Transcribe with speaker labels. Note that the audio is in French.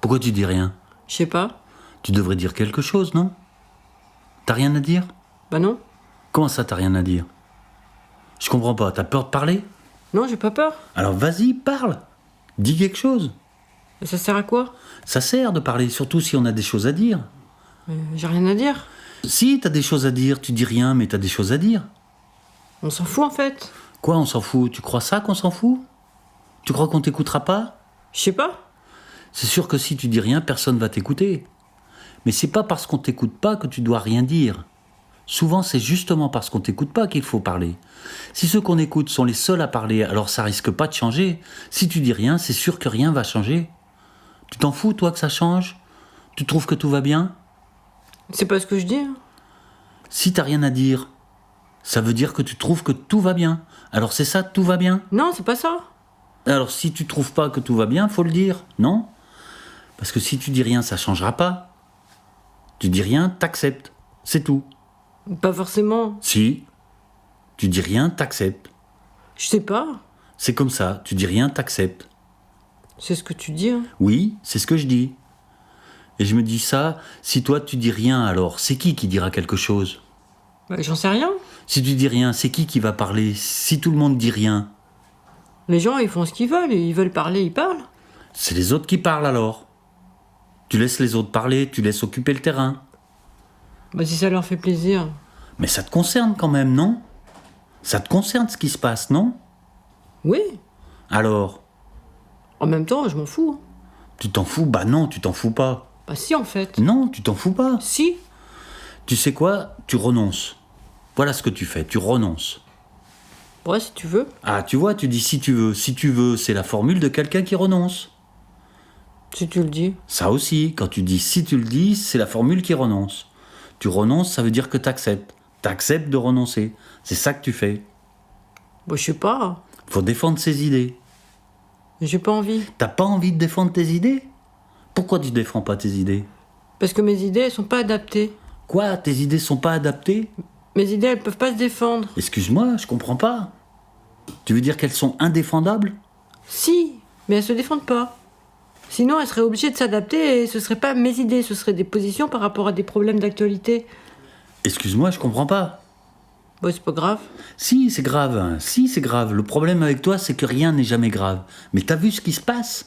Speaker 1: Pourquoi tu dis rien?
Speaker 2: Je sais pas.
Speaker 1: Tu devrais dire quelque chose, non? T'as rien à dire?
Speaker 2: Bah non.
Speaker 1: Comment ça, t'as rien à dire? Je comprends pas, t'as peur de parler?
Speaker 2: Non, j'ai pas peur.
Speaker 1: Alors vas-y, parle. Dis quelque chose.
Speaker 2: Et ça sert à quoi?
Speaker 1: Ça sert de parler, surtout si on a des choses à dire.
Speaker 2: J'ai rien à dire.
Speaker 1: Si t'as des choses à dire, tu dis rien, mais t'as des choses à dire.
Speaker 2: On s'en fout en fait.
Speaker 1: Quoi, on s'en fout? Tu crois ça qu'on s'en fout? Tu crois qu'on t'écoutera pas?
Speaker 2: Je sais pas.
Speaker 1: C'est sûr que si tu dis rien, personne va t'écouter. Mais c'est pas parce qu'on t'écoute pas que tu dois rien dire. Souvent, c'est justement parce qu'on t'écoute pas qu'il faut parler. Si ceux qu'on écoute sont les seuls à parler, alors ça risque pas de changer. Si tu dis rien, c'est sûr que rien va changer. Tu t'en fous, toi, que ça change? Tu trouves que tout va bien?
Speaker 2: C'est pas ce que je dis. Hein.
Speaker 1: Si t'as rien à dire, ça veut dire que tu trouves que tout va bien. Alors c'est ça, tout va bien?
Speaker 2: Non, c'est pas ça.
Speaker 1: Alors si tu trouves pas que tout va bien, faut le dire, non? Parce que si tu dis rien, ça changera pas. Tu dis rien, t'acceptes. C'est tout.
Speaker 2: Pas forcément.
Speaker 1: Si. Tu dis rien, t'acceptes.
Speaker 2: Je sais pas.
Speaker 1: C'est comme ça, tu dis rien, t'acceptes.
Speaker 2: C'est ce que tu dis. Hein.
Speaker 1: Oui, c'est ce que je dis. Et je me dis ça, si toi tu dis rien, alors c'est qui dira quelque chose?
Speaker 2: Bah, j'en sais rien.
Speaker 1: Si tu dis rien, c'est qui va parler? Si tout le monde dit rien,
Speaker 2: Les gens, ils font ce qu'ils veulent. Ils veulent parler, ils parlent.
Speaker 1: c'est les autres qui parlent alors. Tu laisses les autres parler, tu laisses occuper le terrain.
Speaker 2: Bah, si ça leur fait plaisir.
Speaker 1: Mais ça te concerne quand même, non? Ça te concerne ce qui se passe, non?
Speaker 2: Oui.
Speaker 1: Alors,
Speaker 2: En même temps, je m'en fous. Hein.
Speaker 1: tu t'en fous? Bah non, tu t'en fous pas.
Speaker 2: Bah si, en fait.
Speaker 1: Non, tu t'en fous pas.
Speaker 2: Si.
Speaker 1: Tu sais quoi? Tu renonces. Voilà ce que tu fais, tu renonces.
Speaker 2: Ouais, si tu veux.
Speaker 1: Ah, tu vois, tu dis si tu veux. Si tu veux, c'est la formule de quelqu'un qui renonce.
Speaker 2: Si tu le dis.
Speaker 1: Ça aussi, quand tu dis si tu le dis, c'est la formule qui renonce. Tu renonces, ça veut dire que t'acceptes. T'acceptes de renoncer. C'est ça que tu fais.
Speaker 2: Bah, je sais pas.
Speaker 1: Faut défendre ses idées.
Speaker 2: J'ai pas envie.
Speaker 1: T'as pas envie de défendre tes idées? Pourquoi tu défends pas tes idées?
Speaker 2: Parce que mes idées, elles sont pas adaptées.
Speaker 1: Quoi? Tes idées sont pas adaptées?
Speaker 2: Mes idées, elles peuvent pas se défendre.
Speaker 1: Excuse-moi, je comprends pas. Tu veux dire qu'elles sont indéfendables?
Speaker 2: Si, mais elles se défendent pas. Sinon, elles seraient obligées de s'adapter et ce seraient pas mes idées, ce seraient des positions par rapport à des problèmes d'actualité.
Speaker 1: Excuse-moi, je comprends pas.
Speaker 2: Bah, c'est pas grave.
Speaker 1: Si, c'est grave. Si, c'est grave. Le problème avec toi, c'est que rien n'est jamais grave. Mais t'as vu ce qui se passe?